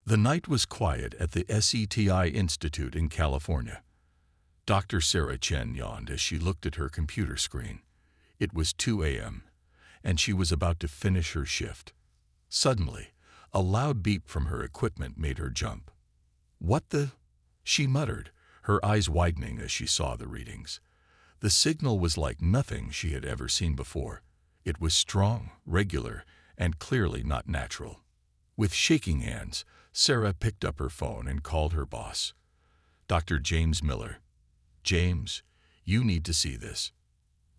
The night was quiet at the SETI Institute in California. Dr. Sarah Chen yawned as she looked at her computer screen. It was 2 a.m., and she was about to finish her shift. Suddenly, a loud beep from her equipment made her jump. "What the?" she muttered, her eyes widening as she saw the readings. The signal was like nothing she had ever seen before. It was strong, regular, and clearly not natural. With shaking hands, Sarah picked up her phone and called her boss, Dr. James Miller. "James, you need to see this.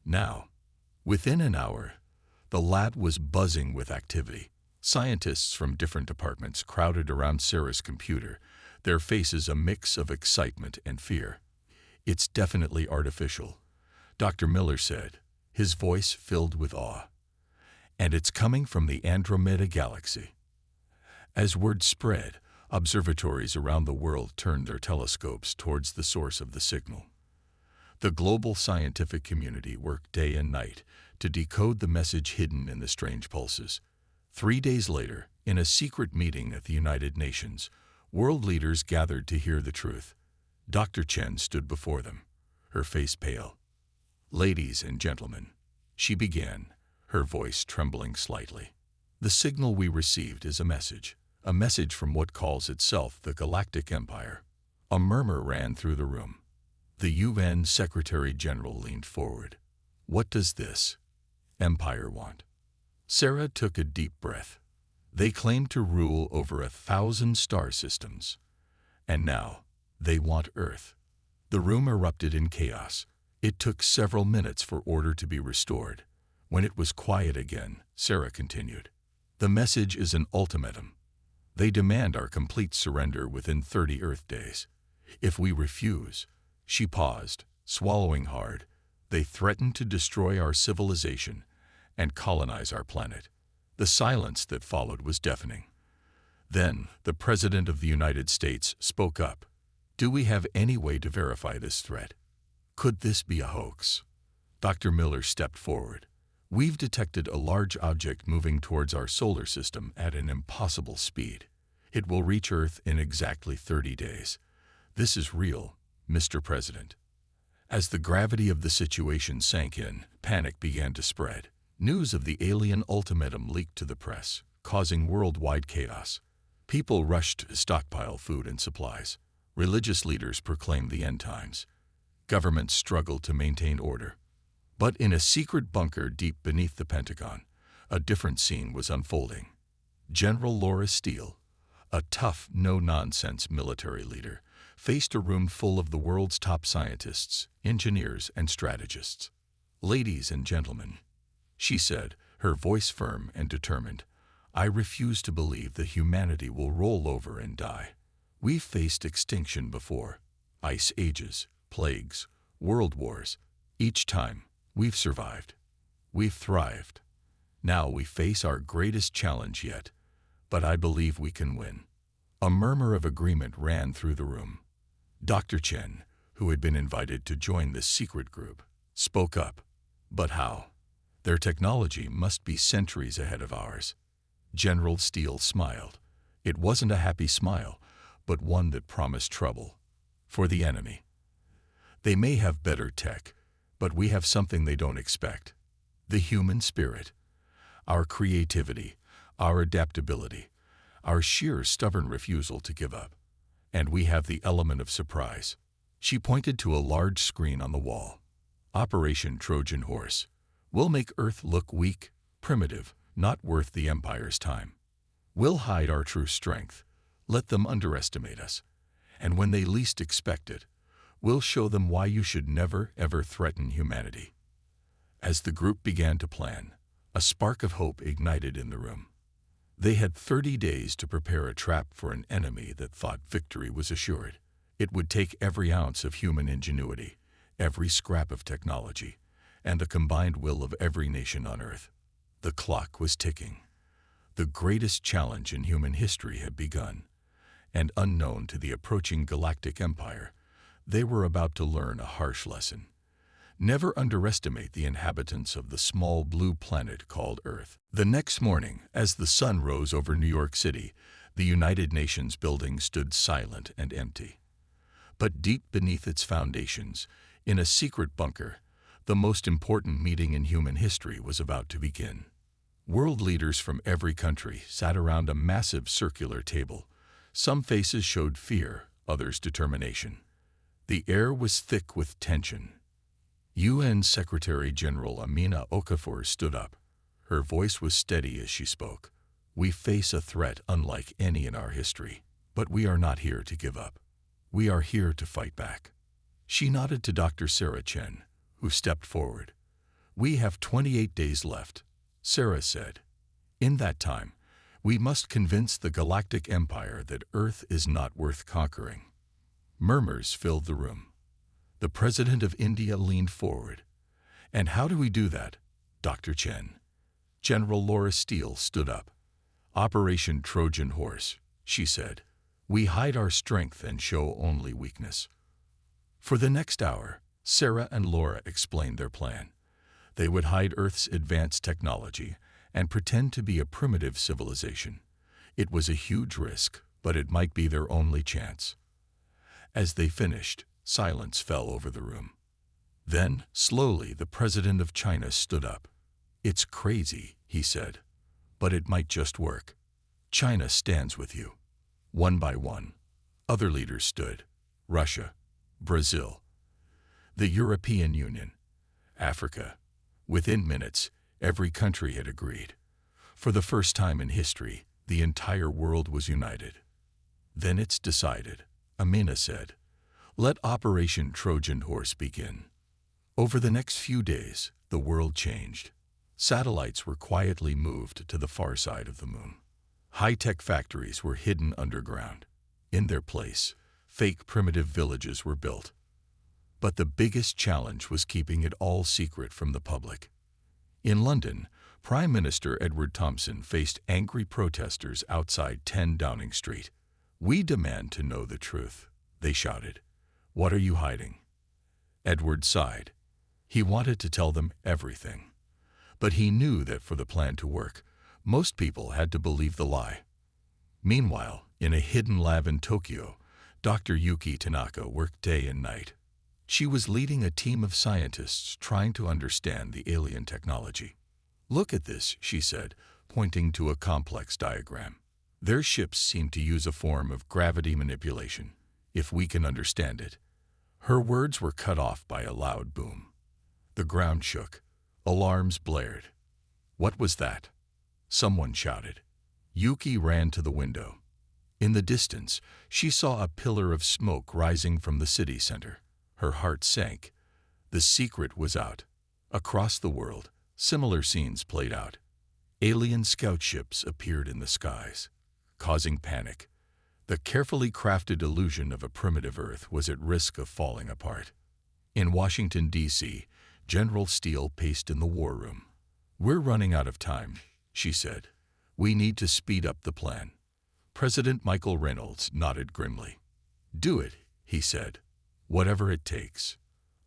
Now." Within an hour, the lab was buzzing with activity. Scientists from different departments crowded around Sarah's computer, their faces a mix of excitement and fear. "It's definitely artificial," Dr. Miller said, his voice filled with awe. "And it's coming from the Andromeda Galaxy." As word spread, observatories around the world turned their telescopes towards the source of the signal. The global scientific community worked day and night to decode the message hidden in the strange pulses. 3 days later, in a secret meeting at the United Nations, world leaders gathered to hear the truth. Dr. Chen stood before them, her face pale. "Ladies and gentlemen," she began, her voice trembling slightly. "The signal we received is a message from what calls itself the Galactic Empire." A murmur ran through the room. The UN Secretary General leaned forward. "What does this empire want?" Sarah took a deep breath. "They claim to rule over 1,000 star systems. And now, they want Earth." The room erupted in chaos. It took several minutes for order to be restored. When it was quiet again, Sarah continued, "The message is an ultimatum. They demand our complete surrender within 30 Earth days. If we refuse," she paused, swallowing hard, "they threaten to destroy our civilization and colonize our planet." The silence that followed was deafening. Then, the President of the United States spoke up. "Do we have any way to verify this threat? Could this be a hoax?" Dr. Miller stepped forward. "We've detected a large object moving towards our solar system at an impossible speed. It will reach Earth in exactly 30 days. This is real, Mr. President." As the gravity of the situation sank in, panic began to spread. News of the alien ultimatum leaked to the press, causing worldwide chaos. People rushed to stockpile food and supplies. Religious leaders proclaimed the end times. Governments struggled to maintain order. But in a secret bunker deep beneath the Pentagon, a different scene was unfolding. General Laura Steele, a tough, no-nonsense military leader, faced a room full of the world's top scientists, engineers, and strategists. "Ladies and gentlemen," she said, her voice firm and determined, "I refuse to believe that humanity will roll over and die. We've faced extinction before, ice ages, plagues, world wars. Each time, we've survived. We've thrived. Now we face our greatest challenge yet, but I believe we can win." A murmur of agreement ran through the room. Dr. Chen, who had been invited to join this secret group, spoke up. "But how? Their technology must be centuries ahead of ours." General Steele smiled. It wasn't a happy smile, but one that promised trouble for the enemy. "They may have better tech, but we have something they don't expect. The human spirit. Our creativity, our adaptability, our sheer stubborn refusal to give up. And we have the element of surprise." She pointed to a large screen on the wall. "Operation Trojan Horse. We'll make Earth look weak, primitive, not worth the Empire's time. We'll hide our true strength, let them underestimate us, and when they least expect it, we'll show them why you should never, ever threaten humanity." As the group began to plan, a spark of hope ignited in the room. They had 30 days to prepare a trap for an enemy that thought victory was assured. It would take every ounce of human ingenuity, every scrap of technology, and the combined will of every nation on Earth. The clock was ticking. The greatest challenge in human history had begun, and unknown to the approaching Galactic Empire, they were about to learn a harsh lesson. Never underestimate the inhabitants of the small blue planet called Earth. The next morning, as the sun rose over New York City, The United Nations building stood silent and empty. But deep beneath its foundations, in a secret bunker, the most important meeting in human history was about to begin. World leaders from every country sat around a massive circular table. Some faces showed fear, others determination. The air was thick with tension. UN Secretary-General Amina Okafor stood up. Her voice was steady as she spoke. "We face a threat unlike any in our history, but we are not here to give up. We are here to fight back." She nodded to Dr. Sarah Chen, who stepped forward. "We have 28 days left," Sarah said. "In that time, we must convince the Galactic Empire that Earth is not worth conquering." Murmurs filled the room. The President of India leaned forward. "And how do we do that, Dr. Chen?" General Laura Steele stood up. "Operation Trojan Horse," she said. "We hide our strength and show only weakness." For the next hour, Sarah and Laura explained their plan. They would hide Earth's advanced technology and pretend to be a primitive civilization. It was a huge risk, but it might be their only chance. As they finished, silence fell over the room. Then, slowly, the President of China stood up. "It's crazy," he said, "but it might just work. China stands with you." One by one, other leaders stood. Russia, Brazil, the European Union, Africa. Within minutes, every country had agreed. For the first time in history, the entire world was united. "Then it's decided," Amina said. "Let Operation Trojan Horse begin." Over the next few days, the world changed. Satellites were quietly moved to the far side of the moon. High-tech factories were hidden underground. In their place, fake primitive villages were built. But the biggest challenge was keeping it all secret from the public. In London, Prime Minister Edward Thompson faced angry protesters outside 10 Downing Street. "We demand to know the truth," they shouted. "What are you hiding?" Edward sighed. He wanted to tell them everything. But he knew that for the plan to work, most people had to believe the lie. Meanwhile, in a hidden lab in Tokyo, Dr. Yuki Tanaka worked day and night. She was leading a team of scientists trying to understand the alien technology. "Look at this," she said, pointing to a complex diagram. "Their ships seem to use a form of gravity manipulation, if we can understand it." Her words were cut off by a loud boom. The ground shook. Alarms blared. What was that? Someone shouted. Yuki ran to the window. In the distance, she saw a pillar of smoke rising from the city center. Her heart sank. The secret was out. Across the world, similar scenes played out. Alien scout ships appeared in the skies, causing panic. The carefully crafted illusion of a primitive Earth was at risk of falling apart. In Washington, D.C., General Steele paced in the war room. "We're running out of time," she said. "We need to speed up the plan." President Michael Reynolds nodded grimly. "Do it," he said. "Whatever it takes."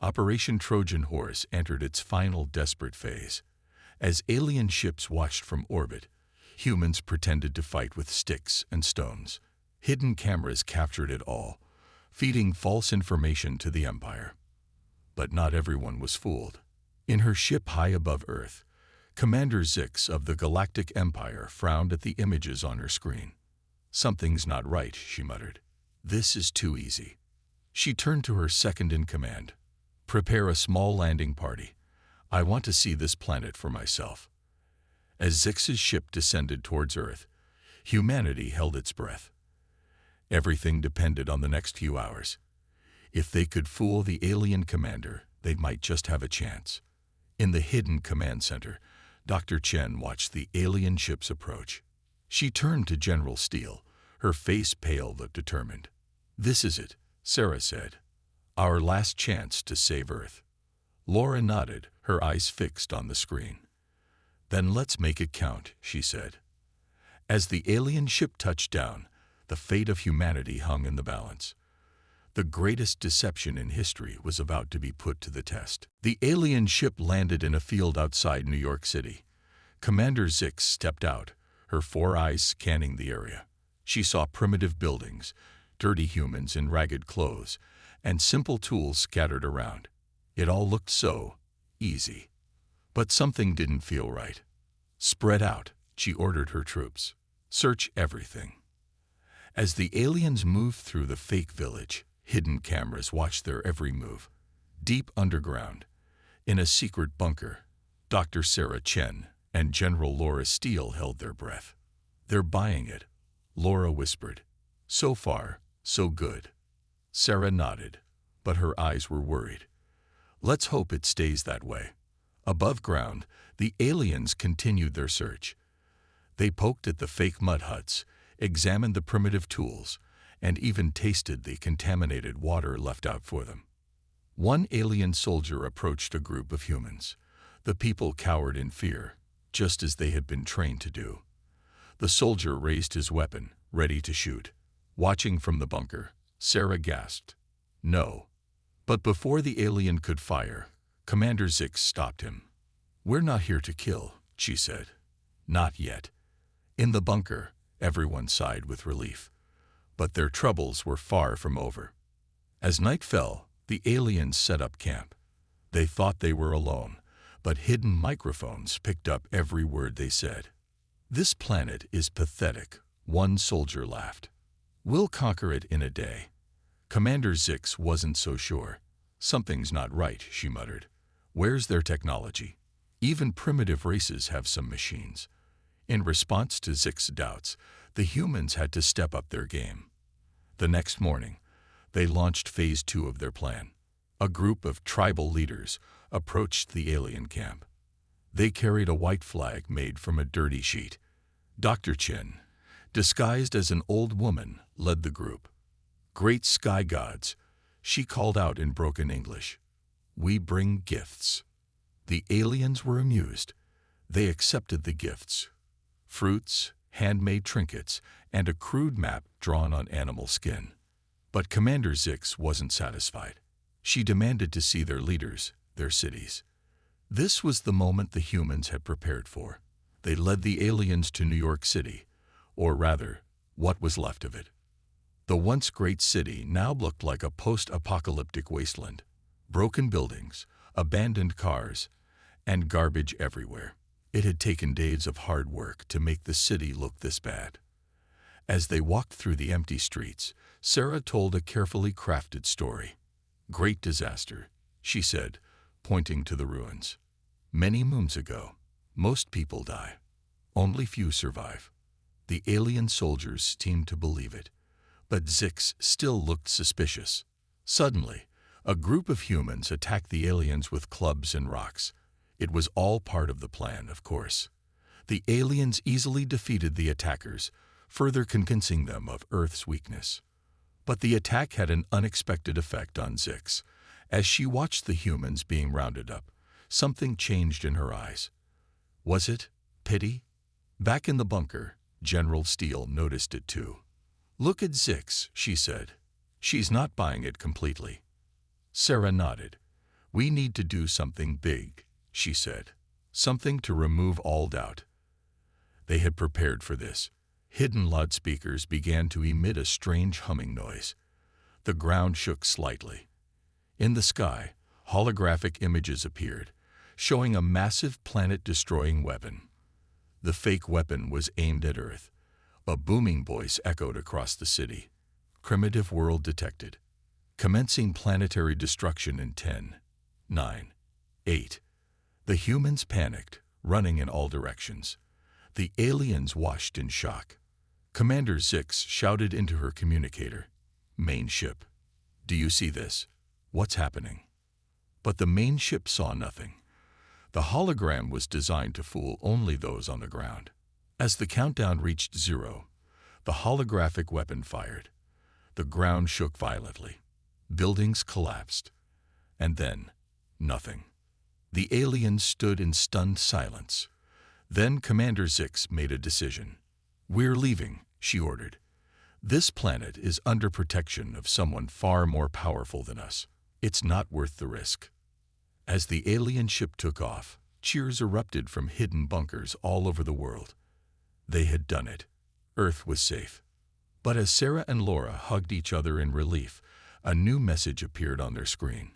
Operation Trojan Horse entered its final desperate phase. As alien ships watched from orbit, humans pretended to fight with sticks and stones. Hidden cameras captured it all, feeding false information to the Empire. But not everyone was fooled. In her ship high above Earth, Commander Zix of the Galactic Empire frowned at the images on her screen. "Something's not right," she muttered. "This is too easy." She turned to her second-in-command. "Prepare a small landing party. I want to see this planet for myself." As Zix's ship descended towards Earth, humanity held its breath. Everything depended on the next few hours. If they could fool the alien commander, they might just have a chance. In the hidden command center, Dr. Chen watched the alien ships approach. She turned to General Steele, her face pale but determined. "This is it," Sarah said. "Our last chance to save Earth." Laura nodded, her eyes fixed on the screen. "Then let's make it count," she said. As the alien ship touched down, the fate of humanity hung in the balance. The greatest deception in history was about to be put to the test. The alien ship landed in a field outside New York City. Commander Zix stepped out, her 4 eyes scanning the area. She saw primitive buildings, dirty humans in ragged clothes, and simple tools scattered around. It all looked so easy. But something didn't feel right. "Spread out," she ordered her troops. "Search everything." As the aliens moved through the fake village, hidden cameras watched their every move. Deep underground, in a secret bunker, Dr. Sarah Chen and General Laura Steele held their breath. "They're buying it," Laura whispered. "So far, so good." Sarah nodded, but her eyes were worried. "Let's hope it stays that way." Above ground, the aliens continued their search. They poked at the fake mud huts, examined the primitive tools, and even tasted the contaminated water left out for them. One alien soldier approached a group of humans. The people cowered in fear, just as they had been trained to do. The soldier raised his weapon, ready to shoot. Watching from the bunker, Sarah gasped, "No." But before the alien could fire, Commander Zix stopped him. "We're not here to kill," she said. "Not yet." In the bunker, everyone sighed with relief. But their troubles were far from over. As night fell, the aliens set up camp. They thought they were alone, but hidden microphones picked up every word they said. "This planet is pathetic," one soldier laughed. "We'll conquer it in a day." Commander Zix wasn't so sure. "Something's not right," she muttered. "Where's their technology? Even primitive races have some machines." In response to Zix's doubts, the humans had to step up their game. The next morning, they launched Phase 2 of their plan. A group of tribal leaders approached the alien camp. They carried a white flag made from a dirty sheet. Dr. Chen, disguised as an old woman, led the group. "Great sky gods," she called out in broken English. "We bring gifts." The aliens were amused. They accepted the gifts: fruits, handmade trinkets, and a crude map drawn on animal skin. But Commander Zix wasn't satisfied. She demanded to see their leaders, their cities. This was the moment the humans had prepared for. They led the aliens to New York City, or rather, what was left of it. The once great city now looked like a post-apocalyptic wasteland. Broken buildings, abandoned cars, and garbage everywhere. It had taken days of hard work to make the city look this bad. As they walked through the empty streets, Sarah told a carefully crafted story. "Great disaster," she said, pointing to the ruins. "Many moons ago, most people die. Only few survive." The alien soldiers seemed to believe it, but Zix still looked suspicious. Suddenly, a group of humans attacked the aliens with clubs and rocks. It was all part of the plan, of course. The aliens easily defeated the attackers, further convincing them of Earth's weakness. But the attack had an unexpected effect on Zix. As she watched the humans being rounded up, something changed in her eyes. Was it pity? Back in the bunker, General Steele noticed it too. "Look at Zix," she said. "She's not buying it completely." Sarah nodded. "We need to do something big," she said. "Something to remove all doubt." They had prepared for this. Hidden loudspeakers began to emit a strange humming noise. The ground shook slightly. In the sky, holographic images appeared, showing a massive planet-destroying weapon. The fake weapon was aimed at Earth. A booming voice echoed across the city. "Primitive world detected. Commencing planetary destruction in 10, 9, 8. The humans panicked, running in all directions. The aliens watched in shock. Commander Zix shouted into her communicator. "Main ship. Do you see this? What's happening?" But the main ship saw nothing. The hologram was designed to fool only those on the ground. As the countdown reached 0, the holographic weapon fired. The ground shook violently. Buildings collapsed. And then, nothing. The aliens stood in stunned silence. Then Commander Zix made a decision. "We're leaving," she ordered. "This planet is under protection of someone far more powerful than us. It's not worth the risk." As the alien ship took off, cheers erupted from hidden bunkers all over the world. They had done it. Earth was safe. But as Sarah and Laura hugged each other in relief, a new message appeared on their screen.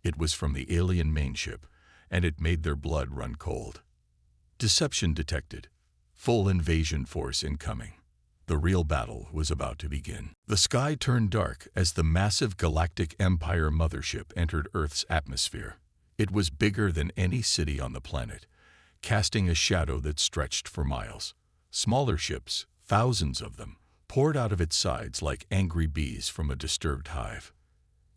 It was from the alien mainship, and it made their blood run cold. Deception detected. Full invasion force incoming. The real battle was about to begin. The sky turned dark as the massive Galactic Empire mothership entered Earth's atmosphere. It was bigger than any city on the planet, casting a shadow that stretched for miles. Smaller ships, thousands of them, poured out of its sides like angry bees from a disturbed hive.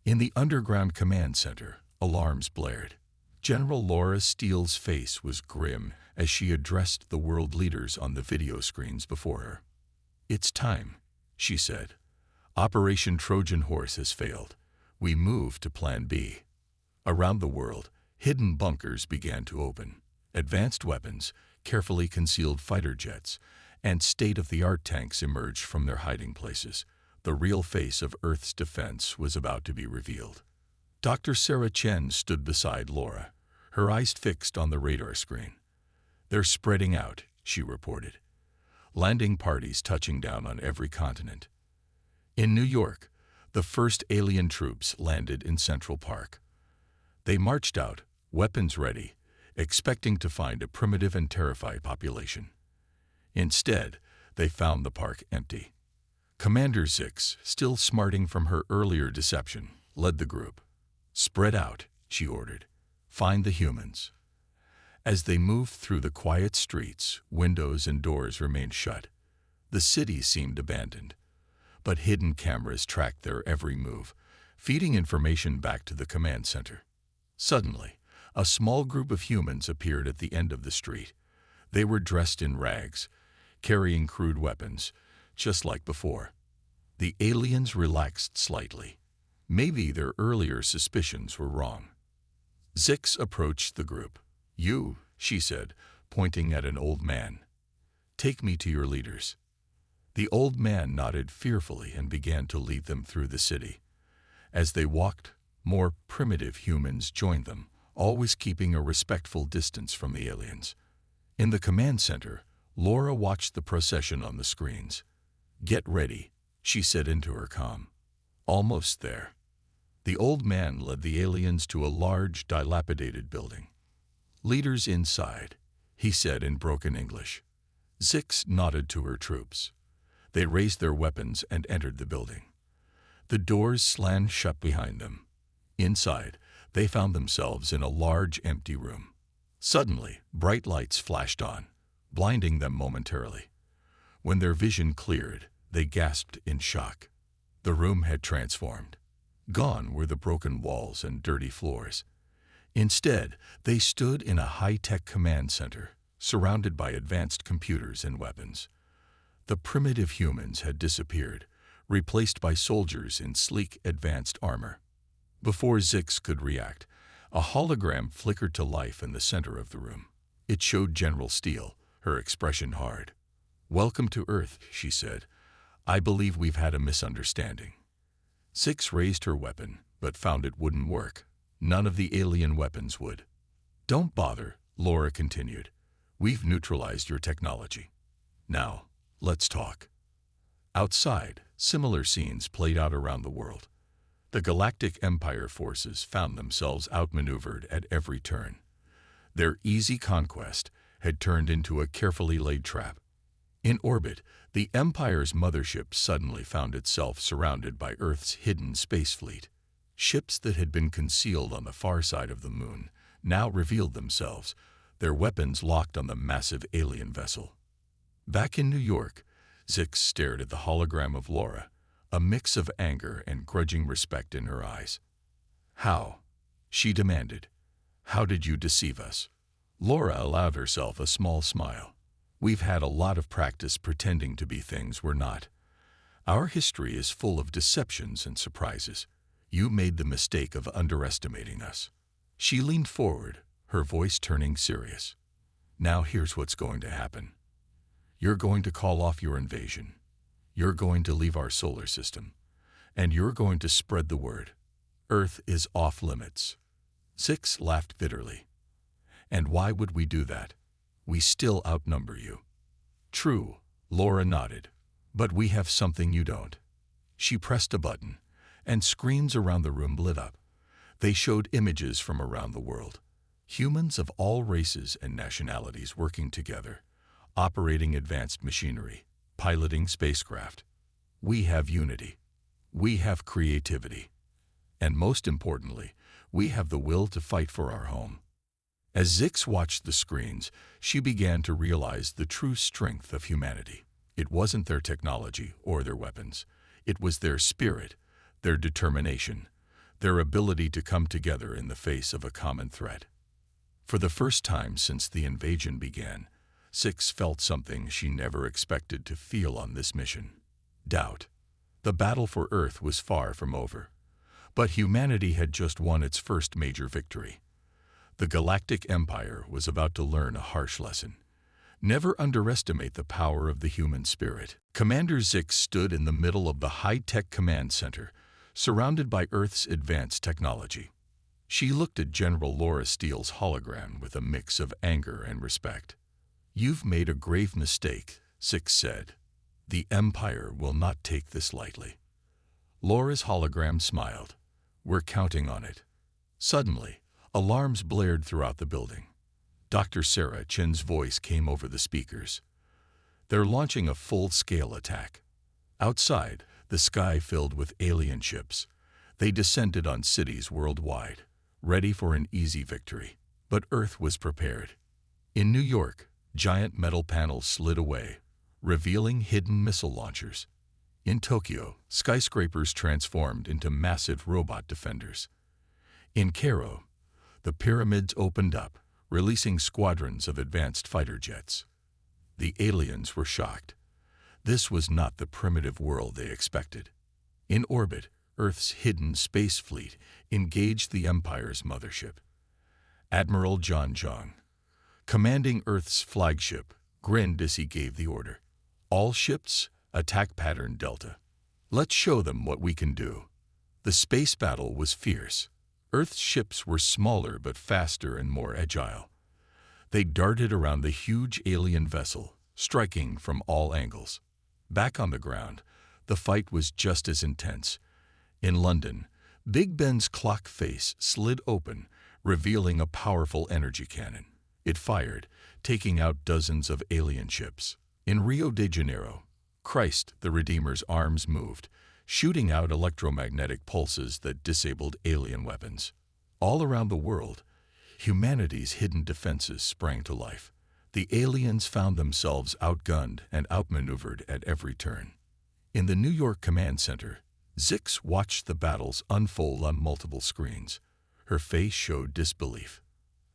In the underground command center, alarms blared. General Laura Steele's face was grim as she addressed the world leaders on the video screens before her. "It's time," she said. "Operation Trojan Horse has failed. We move to Plan B." Around the world, hidden bunkers began to open. Advanced weapons, carefully concealed fighter jets, and state-of-the-art tanks emerged from their hiding places. The real face of Earth's defense was about to be revealed. Dr. Sarah Chen stood beside Laura, her eyes fixed on the radar screen. "They're spreading out," she reported. "Landing parties touching down on every continent." In New York, the first alien troops landed in Central Park. They marched out, weapons ready, expecting to find a primitive and terrified population. Instead, they found the park empty. Commander Zix, still smarting from her earlier deception, led the group. "Spread out," she ordered. "Find the humans." As they moved through the quiet streets, windows and doors remained shut. The city seemed abandoned, but hidden cameras tracked their every move, feeding information back to the command center. Suddenly, a small group of humans appeared at the end of the street. They were dressed in rags, carrying crude weapons, just like before. The aliens relaxed slightly. Maybe their earlier suspicions were wrong. Zix approached the group. "You," she said, pointing at an old man. "Take me to your leaders." The old man nodded fearfully and began to lead them through the city. As they walked, more primitive humans joined them, always keeping a respectful distance from the aliens. In the command center, Laura watched the procession on the screens. "Get ready," she said into her comm. "Almost there." The old man led the aliens to a large, dilapidated building. "Leaders inside," he said in broken English. Zix nodded to her troops. They raised their weapons and entered the building. The doors slammed shut behind them. Inside, they found themselves in a large, empty room. Suddenly, bright lights flashed on, blinding them momentarily. When their vision cleared, they gasped in shock. The room had transformed. Gone were the broken walls and dirty floors. Instead, they stood in a high-tech command center, surrounded by advanced computers and weapons. The primitive humans had disappeared, replaced by soldiers in sleek, advanced armor. Before Zix could react, a hologram flickered to life in the center of the room. It showed General Steele, her expression hard. "Welcome to Earth," she said. "I believe we've had a misunderstanding." Zix raised her weapon, but found it wouldn't work. None of the alien weapons would. "Don't bother," Laura continued. "We've neutralized your technology. Now, let's talk." Outside, similar scenes played out around the world. The Galactic Empire forces found themselves outmaneuvered at every turn. Their easy conquest had turned into a carefully laid trap. In orbit, the Empire's mothership suddenly found itself surrounded by Earth's hidden space fleet. Ships that had been concealed on the far side of the moon now revealed themselves, their weapons locked on the massive alien vessel. Back in New York, Zix stared at the hologram of Laura, a mix of anger and grudging respect in her eyes. "How?" she demanded. "How did you deceive us?" Laura allowed herself a small smile. "We've had a lot of practice pretending to be things we're not. Our history is full of deceptions and surprises. You made the mistake of underestimating us." She leaned forward, her voice turning serious. "Now here's what's going to happen. You're going to call off your invasion. You're going to leave our solar system. And you're going to spread the word. Earth is off limits." Zix laughed bitterly. "And why would we do that? We still outnumber you." "True," Laura nodded. But we have something you don't. She pressed a button, and screens around the room lit up. They showed images from around the world. Humans of all races and nationalities working together, operating advanced machinery, piloting spacecraft. We have unity. We have creativity. And most importantly, we have the will to fight for our home. As Zix watched the screens, she began to realize the true strength of humanity. It wasn't their technology or their weapons. It was their spirit, their determination, their ability to come together in the face of a common threat. For the first time since the invasion began, Zix felt something she never expected to feel on this mission: doubt. The battle for Earth was far from over. But humanity had just won its first major victory. The Galactic Empire was about to learn a harsh lesson. Never underestimate the power of the human spirit. Commander Zix stood in the middle of the high-tech command center, surrounded by Earth's advanced technology. She looked at General Laura Steele's hologram with a mix of anger and respect. "You've made a grave mistake," Zix said. "The Empire will not take this lightly." Laura's hologram smiled. "We're counting on it." Suddenly, alarms blared throughout the building. Dr. Sarah Chen's voice came over the speakers. "They're launching a full-scale attack." Outside, the sky filled with alien ships. They descended on cities worldwide, ready for an easy victory. But Earth was prepared. In New York, giant metal panels slid away, revealing hidden missile launchers. In Tokyo, skyscrapers transformed into massive robot defenders. In Cairo, the pyramids opened up, releasing squadrons of advanced fighter jets. The aliens were shocked. This was not the primitive world they expected. In orbit, Earth's hidden space fleet engaged the Empire's mothership. Admiral John Jong, commanding Earth's flagship, grinned as he gave the order. "All ships, attack pattern Delta. Let's show them what we can do." The space battle was fierce. Earth's ships were smaller but faster and more agile. They darted around the huge alien vessel, striking from all angles. Back on the ground, the fight was just as intense. In London, Big Ben's clock face slid open, revealing a powerful energy cannon. It fired, taking out dozens of alien ships. In Rio de Janeiro, Christ the Redeemer's arms moved, shooting out electromagnetic pulses that disabled alien weapons. All around the world, humanity's hidden defenses sprang to life. The aliens found themselves outgunned and outmaneuvered at every turn. In the New York Command Center, Zix watched the battles unfold on multiple screens. Her face showed disbelief.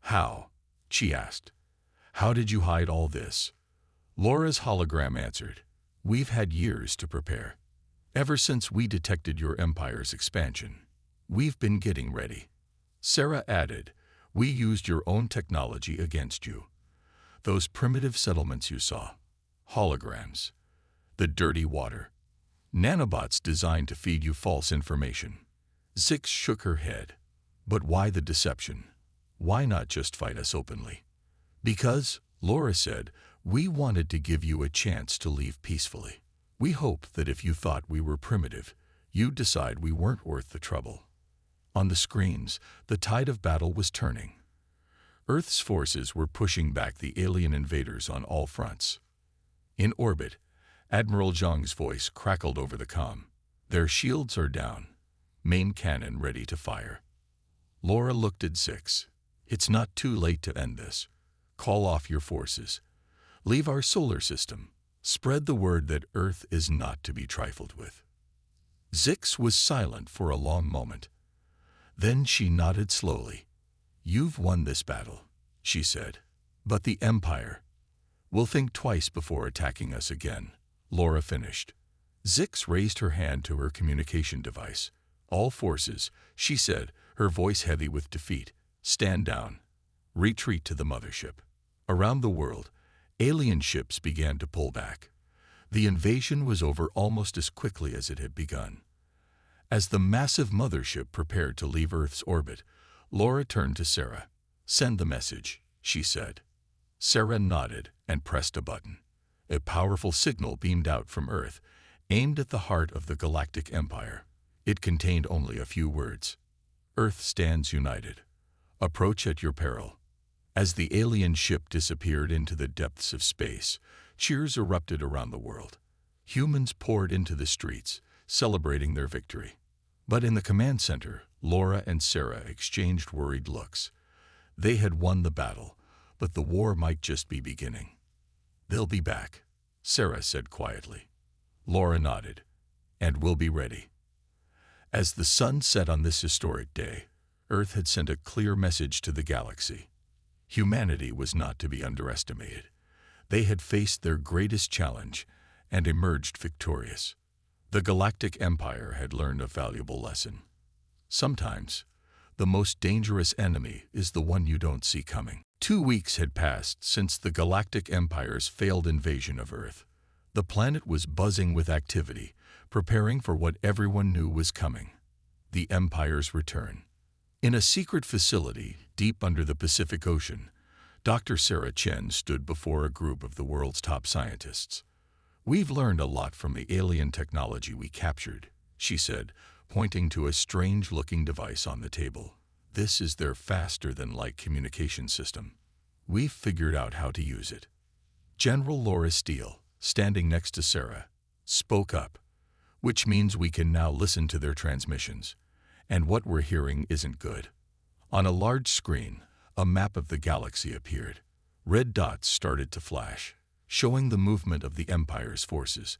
"How?" she asked. "How did you hide all this?" Laura's hologram answered, "We've had years to prepare. Ever since we detected your empire's expansion, we've been getting ready." Sarah added, "We used your own technology against you. Those primitive settlements you saw, holograms, the dirty water, nanobots designed to feed you false information." Zix shook her head. "But why the deception? Why not just fight us openly?" "Because," Laura said, "we wanted to give you a chance to leave peacefully. We hoped that if you thought we were primitive, you'd decide we weren't worth the trouble." On the screens, the tide of battle was turning. Earth's forces were pushing back the alien invaders on all fronts. In orbit, Admiral Zhang's voice crackled over the comm. "Their shields are down. Main cannon ready to fire." Laura looked at Zix. "It's not too late to end this. Call off your forces. Leave our solar system. Spread the word that Earth is not to be trifled with." Zix was silent for a long moment. Then she nodded slowly. "You've won this battle," she said. "But the Empire will think twice before attacking us again," Laura finished. Zix raised her hand to her communication device. "All forces," she said, her voice heavy with defeat, "stand down. Retreat to the mothership." Around the world, alien ships began to pull back. The invasion was over almost as quickly as it had begun. As the massive mothership prepared to leave Earth's orbit, Laura turned to Sarah. "Send the message," she said. Sarah nodded and pressed a button. A powerful signal beamed out from Earth, aimed at the heart of the Galactic Empire. It contained only a few words. Earth stands united. Approach at your peril. As the alien ship disappeared into the depths of space, cheers erupted around the world. Humans poured into the streets, celebrating their victory. But in the command center, Laura and Sarah exchanged worried looks. They had won the battle, but the war might just be beginning. "They'll be back," Sarah said quietly. Laura nodded. "And we'll be ready." As the sun set on this historic day, Earth had sent a clear message to the galaxy. Humanity was not to be underestimated. They had faced their greatest challenge and emerged victorious. The Galactic Empire had learned a valuable lesson. Sometimes, the most dangerous enemy is the one you don't see coming. 2 weeks had passed since the Galactic Empire's failed invasion of Earth. The planet was buzzing with activity, preparing for what everyone knew was coming: the Empire's return. In a secret facility deep under the Pacific Ocean, Dr. Sarah Chen stood before a group of the world's top scientists. "We've learned a lot from the alien technology we captured," she said, pointing to a strange-looking device on the table. "This is their faster-than-light communication system. We've figured out how to use it." General Laura Steele, standing next to Sarah, spoke up. "Which means we can now listen to their transmissions. And what we're hearing isn't good." On a large screen, a map of the galaxy appeared. Red dots started to flash, showing the movement of the Empire's forces.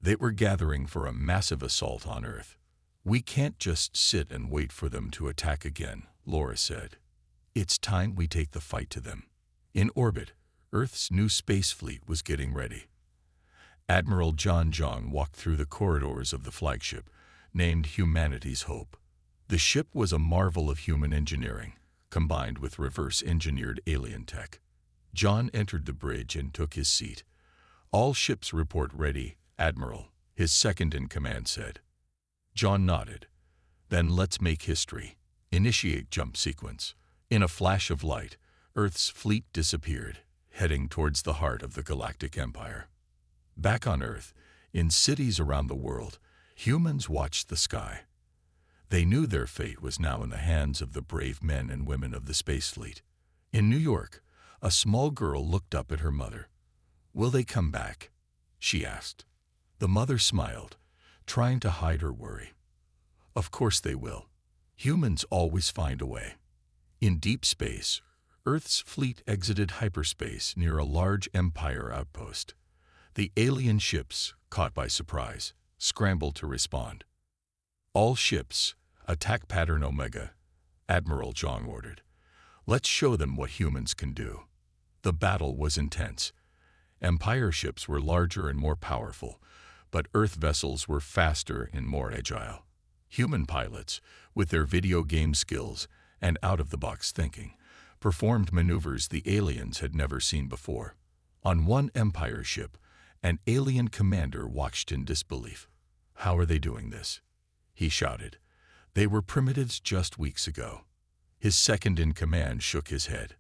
They were gathering for a massive assault on Earth. "We can't just sit and wait for them to attack again," Laura said. "It's time we take the fight to them." In orbit, Earth's new space fleet was getting ready. Admiral John Jong walked through the corridors of the flagship, named Humanity's Hope. The ship was a marvel of human engineering, combined with reverse-engineered alien tech. John entered the bridge and took his seat. "All ships report ready, Admiral," his second-in-command said. John nodded. "Then let's make history. Initiate jump sequence." In a flash of light, Earth's fleet disappeared, heading towards the heart of the Galactic Empire. Back on Earth, in cities around the world, humans watched the sky. They knew their fate was now in the hands of the brave men and women of the space fleet. In New York, a small girl looked up at her mother. "Will they come back?" she asked. The mother smiled, trying to hide her worry. "Of course they will. Humans always find a way." In deep space, Earth's fleet exited hyperspace near a large Empire outpost. The alien ships, caught by surprise, scrambled to respond. "All ships, attack pattern Omega," Admiral Jong ordered. "Let's show them what humans can do." The battle was intense. Empire ships were larger and more powerful, but Earth vessels were faster and more agile. Human pilots, with their video game skills and out-of-the-box thinking, performed maneuvers the aliens had never seen before. On one Empire ship, an alien commander watched in disbelief. "How are they doing this?" he shouted. "They were primitives just weeks ago." His second-in-command shook his head.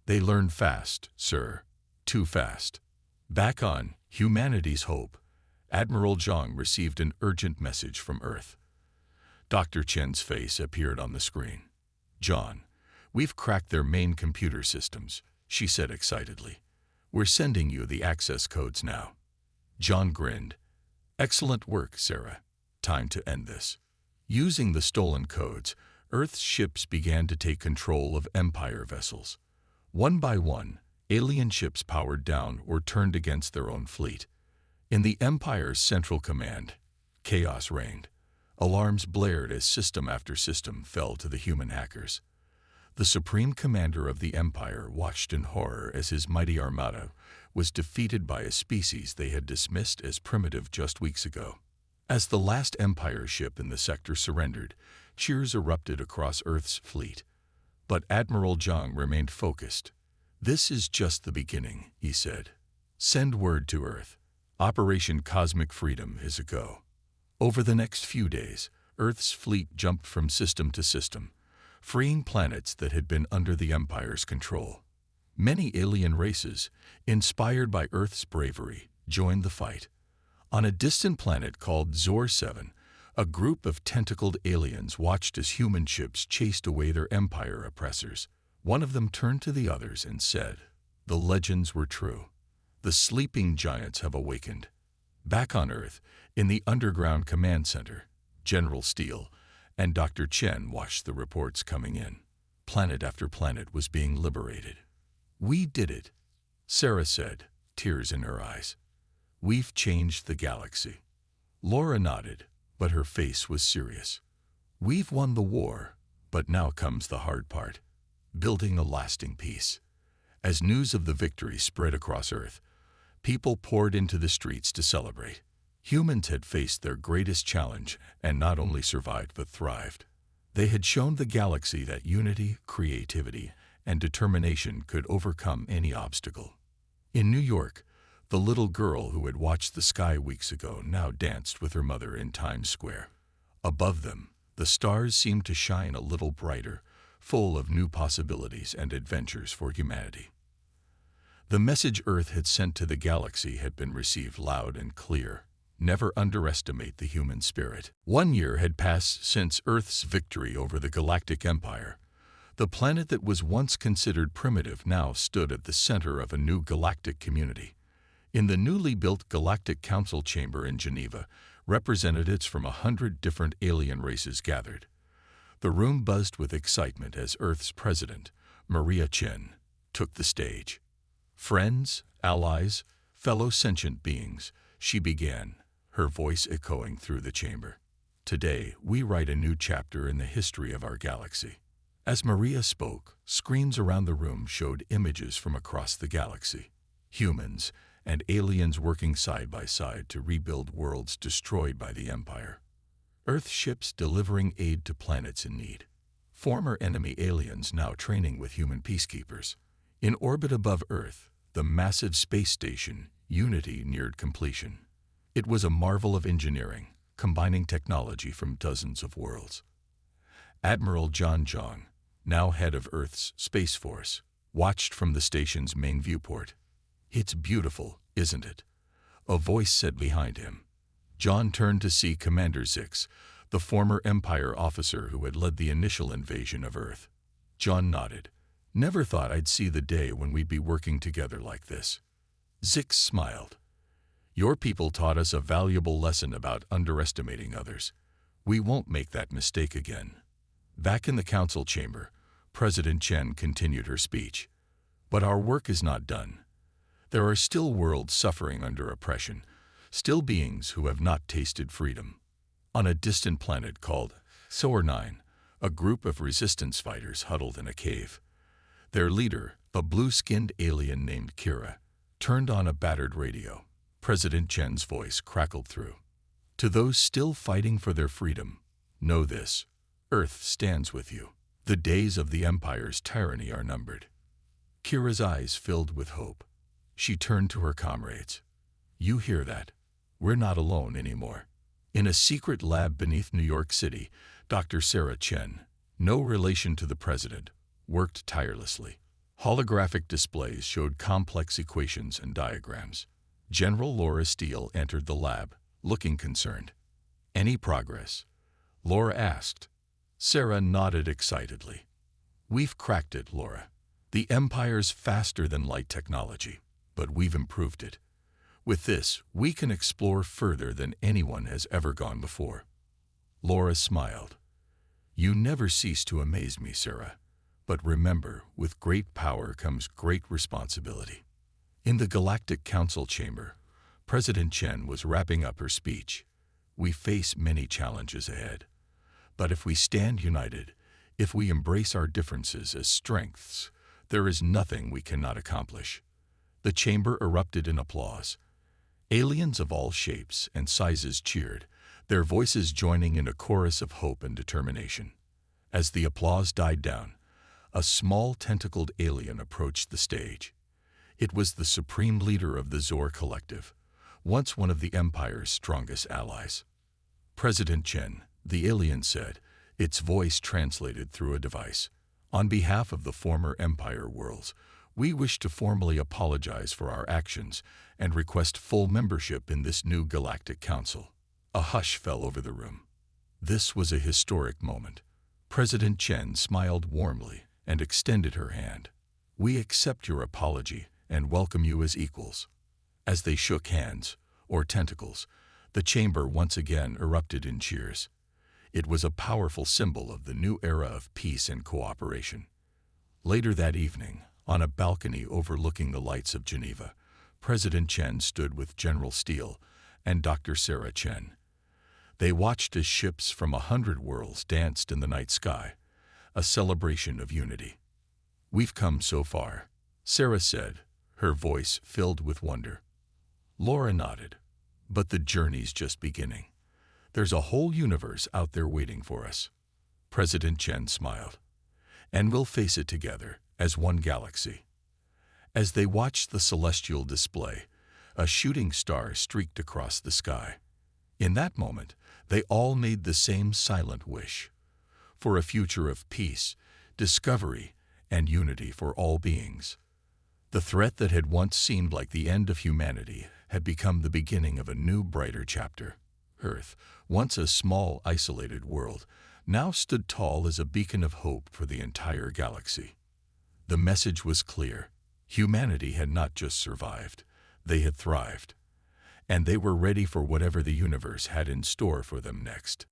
"They learn fast, sir. Too fast." Back on Humanity's Hope, Admiral Jong received an urgent message from Earth. Dr. Chen's face appeared on the screen. "John, we've cracked their main computer systems," she said excitedly. "We're sending you the access codes now." John grinned. "Excellent work, Sarah. Time to end this." Using the stolen codes, Earth's ships began to take control of Empire vessels. One by one, alien ships powered down or turned against their own fleet. In the Empire's central command, chaos reigned. Alarms blared as system after system fell to the human hackers. The supreme commander of the Empire watched in horror as his mighty armada was defeated by a species they had dismissed as primitive just weeks ago. As the last Empire ship in the sector surrendered, cheers erupted across Earth's fleet. But Admiral Jong remained focused. "This is just the beginning," he said. "Send word to Earth. Operation Cosmic Freedom is a go." Over the next few days, Earth's fleet jumped from system to system, freeing planets that had been under the Empire's control. Many alien races, inspired by Earth's bravery, joined the fight. On a distant planet called Zor 7, a group of tentacled aliens watched as human ships chased away their Empire oppressors. One of them turned to the others and said, "The legends were true. The sleeping giants have awakened." Back on Earth, in the underground command center, General Steele and Dr. Chen watched the reports coming in. Planet after planet was being liberated. "We did it," Sarah said, tears in her eyes. "We've changed the galaxy." Laura nodded, but her face was serious. "We've won the war, but now comes the hard part, building a lasting peace." As news of the victory spread across Earth, people poured into the streets to celebrate. Humans had faced their greatest challenge and not only survived but thrived. They had shown the galaxy that unity, creativity, and determination could overcome any obstacle. In New York, the little girl who had watched the sky weeks ago now danced with her mother in Times Square. Above them, the stars seemed to shine a little brighter, full of new possibilities and adventures for humanity. The message Earth had sent to the galaxy had been received loud and clear. Never underestimate the human spirit. 1 year had passed since Earth's victory over the Galactic Empire. The planet that was once considered primitive now stood at the center of a new galactic community. In the newly built Galactic Council chamber in Geneva, representatives from 100 different alien races gathered. The room buzzed with excitement as Earth's president, Maria Chen, took the stage. "Friends, allies, fellow sentient beings," she began, her voice echoing through the chamber. "Today, we write a new chapter in the history of our galaxy." As Maria spoke, screens around the room showed images from across the galaxy. Humans and aliens working side by side to rebuild worlds destroyed by the Empire. Earth ships delivering aid to planets in need. Former enemy aliens now training with human peacekeepers. In orbit above Earth, the massive space station, Unity, neared completion. It was a marvel of engineering, combining technology from dozens of worlds. Admiral John Zhang, now head of Earth's Space Force, watched from the station's main viewport. "It's beautiful, isn't it?" a voice said behind him. John turned to see Commander Zix, the former Empire officer who had led the initial invasion of Earth. John nodded. "Never thought I'd see the day when we'd be working together like this." Zix smiled. "Your people taught us a valuable lesson about underestimating others. We won't make that mistake again." Back in the council chamber, President Chen continued her speech. "But our work is not done. There are still worlds suffering under oppression, still beings who have not tasted freedom." On a distant planet called Zor 9, a group of resistance fighters huddled in a cave. Their leader, a blue-skinned alien named Kira, turned on a battered radio. President Chen's voice crackled through. "To those still fighting for their freedom, know this: Earth stands with you. The days of the Empire's tyranny are numbered." Kira's eyes filled with hope. She turned to her comrades. "You hear that? We're not alone anymore." In a secret lab beneath New York City, Dr. Sarah Chen, no relation to the president, worked tirelessly. Holographic displays showed complex equations and diagrams. General Laura Steele entered the lab, looking concerned. "Any progress?" Laura asked. Sarah nodded excitedly. "We've cracked it, Laura. The Empire's faster-than-light technology, but we've improved it. With this, we can explore further than anyone has ever gone before." Laura smiled. "You never cease to amaze me, Sarah. But remember, with great power comes great responsibility." In the Galactic Council chamber, President Chen was wrapping up her speech. "We face many challenges ahead. But if we stand united, if we embrace our differences as strengths, there is nothing we cannot accomplish." The chamber erupted in applause. Aliens of all shapes and sizes cheered, their voices joining in a chorus of hope and determination. As the applause died down, a small tentacled alien approached the stage. It was the supreme leader of the Zor Collective, once one of the Empire's strongest allies. "President Chen," the alien said, its voice translated through a device. "On behalf of the former Empire worlds, We wish to formally apologize for our actions and request full membership in this new Galactic Council. A hush fell over the room. This was a historic moment. President Chen smiled warmly and extended her hand. We accept your apology and welcome you as equals. As they shook hands, or tentacles, the chamber once again erupted in cheers. It was a powerful symbol of the new era of peace and cooperation. Later that evening, on a balcony overlooking the lights of Geneva, President Chen stood with General Steele and Dr. Sarah Chen. They watched as ships from 100 worlds danced in the night sky, a celebration of unity. We've come so far, Sarah said, her voice filled with wonder. Laura nodded. But the journey's just beginning. There's a whole universe out there waiting for us. President Chen smiled. And we'll face it together, as one galaxy. As they watched the celestial display, a shooting star streaked across the sky. In that moment, they all made the same silent wish. For a future of peace, discovery, and unity for all beings. The threat that had once seemed like the end of humanity had become the beginning of a new, brighter chapter. Earth, once a small, isolated world, now stood tall as a beacon of hope for the entire galaxy. The message was clear. Humanity had not just survived, they had thrived. And they were ready for whatever the universe had in store for them next.